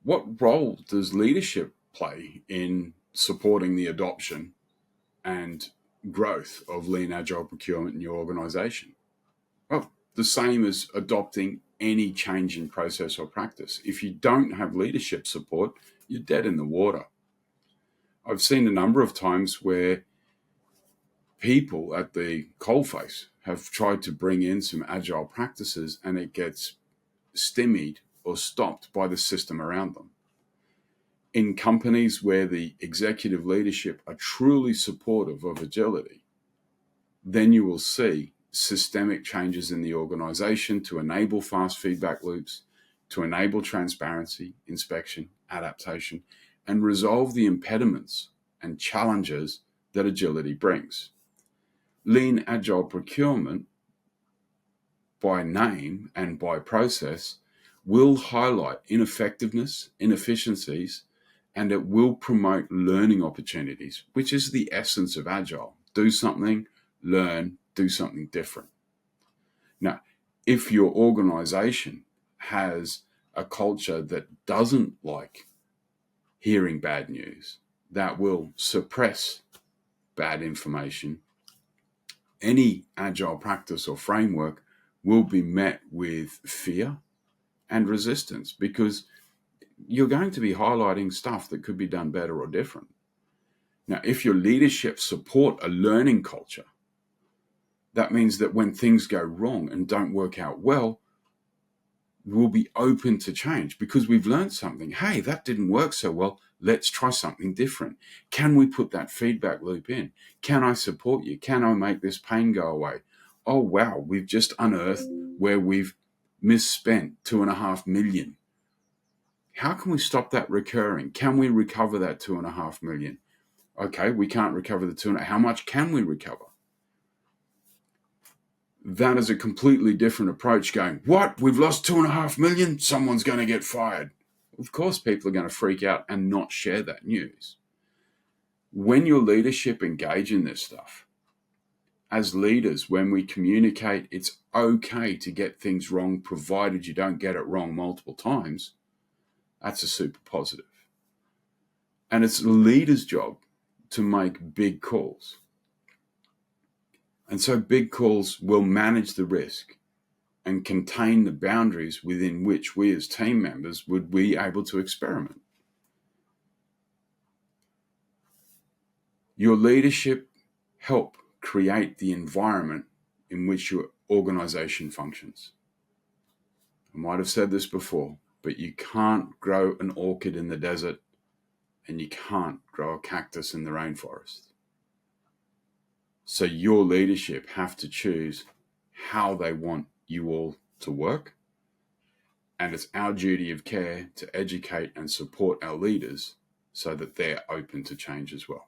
What role does leadership play in supporting the adoption and growth of lean agile procurement in your organization? Well, the same as adopting any change in process or practice. If you don't have leadership support, you're dead in the water. I've seen a number of times where people at the coalface have tried to bring in some agile practices and it gets stymied or stopped by the system around them. In companies where the executive leadership are truly supportive of agility, then you will see systemic changes in the organization to enable fast feedback loops, to enable transparency, inspection, adaptation, and resolve the impediments and challenges that agility brings. Lean Agile Procurement, by name and by process, will highlight ineffectiveness, inefficiencies, and it will promote learning opportunities, which is the essence of Agile. Do something, learn, do something different. Now, if your organization has a culture that doesn't like hearing bad news, that will suppress bad information, any agile practice or framework will be met with fear and resistance because you're going to be highlighting stuff that could be done better or different. Now, if your leadership support a learning culture, that means that when things go wrong and don't work out well, we'll be open to change because we've learned something. Hey, that didn't work so well. Let's try something different. Can we put that feedback loop in? Can I support you? Can I make this pain go away? Oh, wow, we've just unearthed where we've misspent $2.5 million. How can we stop that recurring? Can we recover that $2.5 million? Okay, we can't recover the two. How much can we recover? That is a completely different approach going, what? We've lost $2.5 million? Someone's going to get fired. Of course, people are going to freak out and not share that news. When your leadership engage in this stuff, as leaders, when we communicate, it's okay to get things wrong, provided you don't get it wrong multiple times. That's a super positive. And it's the leader's job to make big calls. And so big calls will manage the risk and contain the boundaries within which we as team members would be able to experiment. Your leadership help create the environment in which your organization functions. I might have said this before, but you can't grow an orchid in the desert and you can't grow a cactus in the rainforest. So your leadership have to choose how they want you all to work. And it's our duty of care to educate and support our leaders so that they're open to change as well.